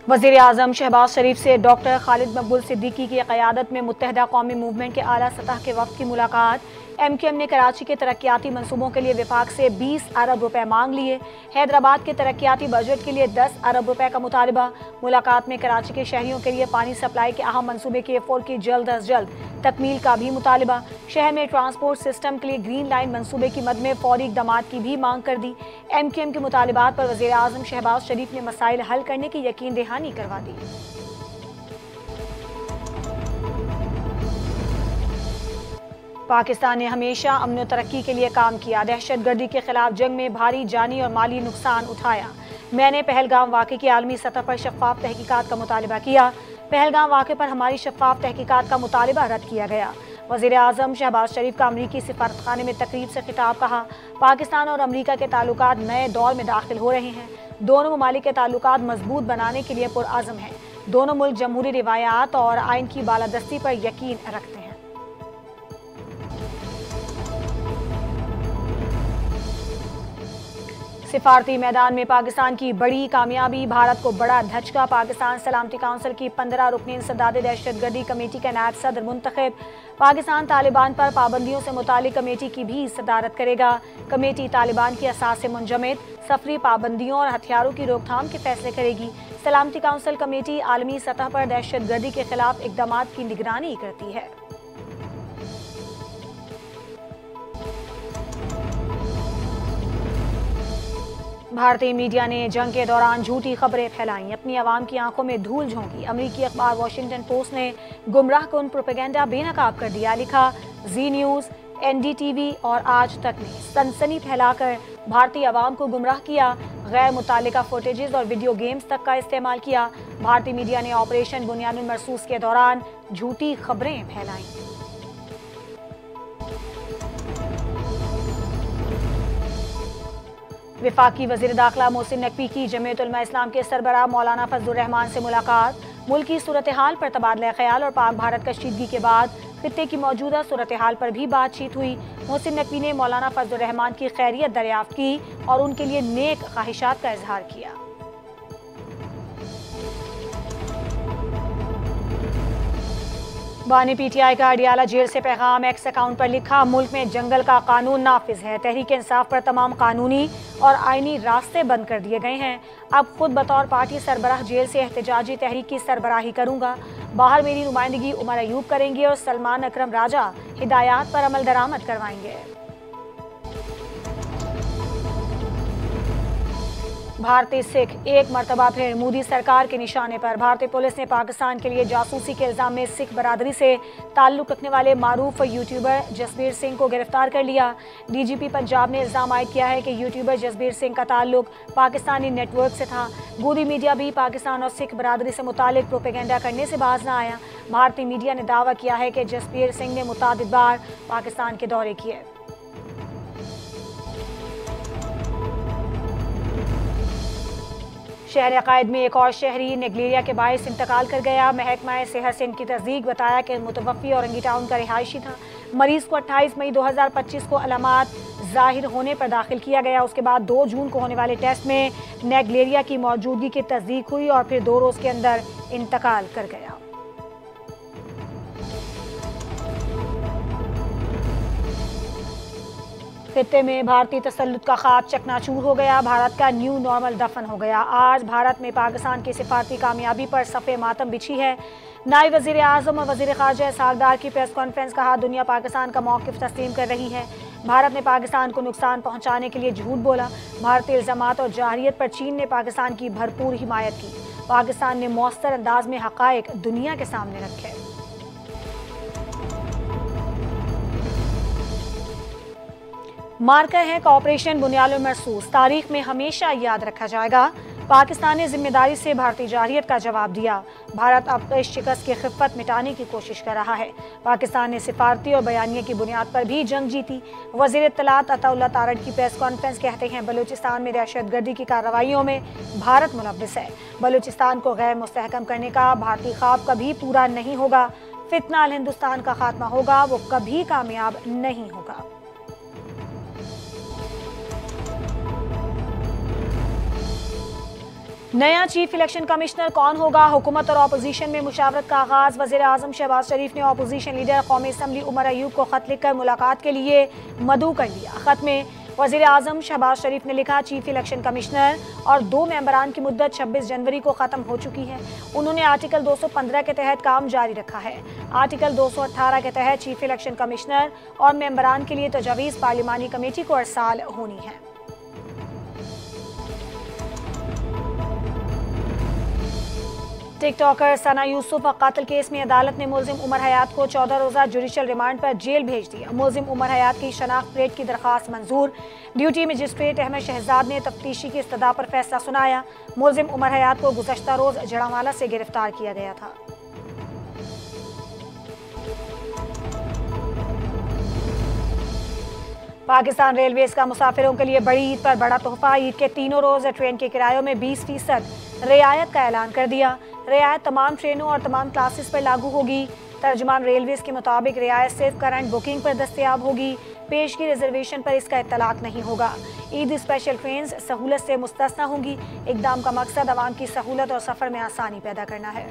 वज़ीर आज़म शहबाज शरीफ से डॉक्टर खालिद मकबूल सिद्दीकी की क़यादत में मुत्तहिदा कौमी मूवमेंट के आला सतह के वफ़द की मुलाकात। MQM ने कराची के तरक्याती मनसूबों के लिए विफाक से 20 अरब रुपए मांग लिए। हैदराबाद के तरक्याती बजट के लिए 10 अरब रुपए का मुतालबा। मुलाकात में कराची के शहरियों के लिए पानी सप्लाई के अहम मनसूबे K4 की जल्द अज जल्द तकमील का भी मुतालबा। शहर में ट्रांसपोर्ट सिस्टम के लिए ग्रीन लाइन मनसूबे की मद में फौरी इक़दामात की भी मांग कर दी। MQM के मुतालबात पर वज़ीर आज़म शहबाज शरीफ ने मसाइल हल करने की यकीन दहानी करवा दी। पाकिस्तान ने हमेशा अमन व तरक्की के लिए काम किया। दहशत गर्दी के खिलाफ जंग में भारी जानी और माली नुकसान उठाया। मैंने पहलगाम वाक़े की आलमी सतह पर शफ़ाफ़ तहकीकात का मुतालबा किया। पहलगाम वाक़े पर हमारी शफ़ाफ़ तहकीकात का मुतालबा रद्द किया गया। वज़ीर आज़म शहबाज शरीफ का अमरीकी सिफारतखाने में तकरीब से खिताब। कहा, पाकिस्तान और अमरीका के ताल्लुकात नए दौर में दाखिल हो रहे हैं। दोनों ममालिक के ताल्लुकात मजबूत बनाने के लिए पुरअज़म हैं। दोनों मुल्क जमहूरी रिवायात और आइन की बालादस्ती पर यकीन रखते हैं। सिफारती मैदान में पाकिस्तान की बड़ी कामयाबी, भारत को बड़ा धचका। पाकिस्तान सलामती काउंसिल की 15 रुकनी सदाद दहशतगर्दी कमेटी का नायब सदर मुंतखब। पाकिस्तान तालिबान पर पाबंदियों से मुतालिक कमेटी की भी सदारत करेगा। कमेटी तालिबान की असास से मुंजमद सफरी पाबंदियों और हथियारों की रोकथाम के फैसले करेगी। सलामती काउंसिल कमेटी आलमी सतह पर दहशतगर्दी के खिलाफ इक़दामात की निगरानी करती है। भारतीय मीडिया ने जंग के दौरान झूठी खबरें फैलाई, अपनी आवाम की आंखों में धूल झोंकी। अमरीकी अखबार वॉशिंगटन पोस्ट ने गुमराह कुन प्रोपेगेंडा बेनकाब कर दिया। लिखा, जी न्यूज़, NDTV और आज तक ने सनसनी फैलाकर भारतीय आवाम को गुमराह किया। गैर मुतालिका फुटेजेस और वीडियो गेम्स तक का इस्तेमाल किया। भारतीय मीडिया ने ऑपरेशन बुनियानुल मरसूस के दौरान झूठी खबरें फैलाई। विफाकी वज़ीर दाखिला मोहसिन नकवी की जमीयत उलमा इस्लाम के सरबराह मौलाना फजलुर रहमान से मुलाकात। मुल्क की सूरत हाल पर तबादला ख्याल और पाक भारत कशीदगी के बाद खित्ते की मौजूदा सूरत हाल पर भी बातचीत हुई। मोहसिन नकवी ने मौलाना फजलुर रहमान की खैरियत दरियाफ्त की और उनके लिए नेक ख्वाहिशात का इजहार किया। बानी PTI का अडियाला जेल से पैगाम एक्स अकाउंट पर लिखा, मुल्क में जंगल का कानून नाफिज है। तहरीक इंसाफ पर तमाम कानूनी और आईनी रास्ते बंद कर दिए गए हैं। अब खुद बतौर पार्टी सरबराह जेल से एहतजाजी तहरीक की सरबराही करूंगा। बाहर मेरी नुमाइंदगी उमर अयूब करेंगे और सलमान अकरम राजा हिदायत पर अमल दरामद करवाएंगे। भारतीय सिख एक मरतबा फिर मोदी सरकार के निशाने पर। भारतीय पुलिस ने पाकिस्तान के लिए जासूसी के इल्जाम में सिख बरादरी से ताल्लुक रखने वाले मारूफ यूट्यूबर जसबीर सिंह को गिरफ्तार कर लिया। DGP पंजाब ने इल्जाम आयद किया है कि यूट्यूबर जसबीर सिंह का ताल्लुक पाकिस्तानी नेटवर्क से था। गोदी मीडिया भी पाकिस्तान और सिख बरादरी से मुतालिक प्रोपेगेंडा करने से बाज न आया। भारतीय मीडिया ने दावा किया है कि जसबीर सिंह ने मुतादिद बार पाकिस्तान के दौरे किए। शहर अकायद में एक और शहरी नेगलेरिया के बायस इंतकाल कर गया। महकमा सेहत से इनकी तस्दीक बताया कि मुतवफ़ी औरंगी टाउन का रिहायशी था। मरीज को 28 मई 2025 को अलामात जाहिर होने पर दाखिल किया गया। उसके बाद 2 जून को होने वाले टेस्ट में नेगलेरिया की मौजूदगी की तस्दीक हुई और फिर 2 रोज़ के अंदर इंतकाल कर गया। खित्ते में भारतीय तसल्लुत का ख्वाब चकनाचूर हो गया। भारत का न्यू नॉर्मल दफन हो गया। आज भारत में पाकिस्तान की सिफारती कामयाबी पर सफ़े मातम बिछी है। नायब वज़ीर आज़म और वज़ीर ख़ारजा इसहाक़ की प्रेस कॉन्फ्रेंस। कहा, दुनिया पाकिस्तान का मौक़िफ़ तस्लीम कर रही है। भारत ने पाकिस्तान को नुकसान पहुँचाने के लिए झूठ बोला। भारतीय इल्ज़ामात और जाहिरियत पर चीन ने पाकिस्तान की भरपूर हिमायत की। पाकिस्तान ने मौसर अंदाज में हक़ाइक़ दुनिया के सामने रखे। मार्कर है ऑपरेशन बुनियानुल मरसूस, तारीख में हमेशा याद रखा जाएगा। पाकिस्तान ने जिम्मेदारी से भारतीय जारहियत का जवाब दिया। भारत अब इस शिकस्त की खिफ़्फ़त मिटाने की कोशिश कर रहा है। पाकिस्तान ने सिफारती और बयानिए की बुनियाद पर भी जंग जीती। वज़ीर इत्तलात अताउल्लाह तारड़ की प्रेस कॉन्फ्रेंस कहते हैं, बलूचिस्तान में दहशतगर्दी की कार्रवाइयों में भारत मुलव्विस है। बलूचिस्तान को गैर मुस्तहकम करने का भारतीय ख्वाब कभी पूरा नहीं होगा। फितना अल हिंदुस्तान का खात्मा होगा, वो कभी कामयाब नहीं होगा। नया चीफ इलेक्शन कमिश्नर कौन होगा? हुकूमत और अपोजिशन में मुशावरत का आगाज। वज़ीर आज़म शहबाज शरीफ ने अपोजिशन लीडर कौमी असम्बली उमर अयूब को खत लिखकर मुलाकात के लिए मदऊ कर लिया। खत में वज़ीर आज़म शहबाज शरीफ ने लिखा, चीफ इलेक्शन कमिश्नर और 2 मेंबरान की मुद्दत 26 जनवरी को ख़त्म हो चुकी है। उन्होंने आर्टिकल 215 के तहत काम जारी रखा है। आर्टिकल 218 के तहत चीफ इलेक्शन कमिश्नर और मेंबरान के लिए तजावीज़ पार्लिमानी कमेटी को अरसाल होनी है। टिकटॉकर सना यूसुफ और कातिल केस में अदालत ने मुलजिम उमर हयात को 14 रोज़ा जुडिशल रिमांड पर जेल भेज दिया। मुलजिम उमर हयात की शनाख्त प्लेट की दरख्वास्त मंजूर। ड्यूटी मजिस्ट्रेट अहमद शहजाद ने तफ्तीशी की इस्तदा पर फैसला सुनाया। मुलजिम उमर हयात को गुज़श्ता रोज जड़ावाला से गिरफ्तार किया गया था। पाकिस्तान रेलवेज का मुसाफिरों के लिए बड़ी ईद पर बड़ा तोहफा। ईद के तीनों रोज ट्रेन के किरायों में 20% रियायत का ऐलान कर दिया। रियायत तमाम ट्रेनों और तमाम क्लासेस पर लागू होगी। तर्जुमान रेलवेज के मुताबिक रियायत सिर्फ करंट बुकिंग पर दस्तयाब होगी। पेशगी रिजर्वेशन पर इसका इत्तलाक नहीं होगा। ईद स्पेशल ट्रेन सहूलत से मुस्तस्ना होंगी। इकदाम का मकसद आवाम की सहूलत और सफ़र में आसानी पैदा करना है।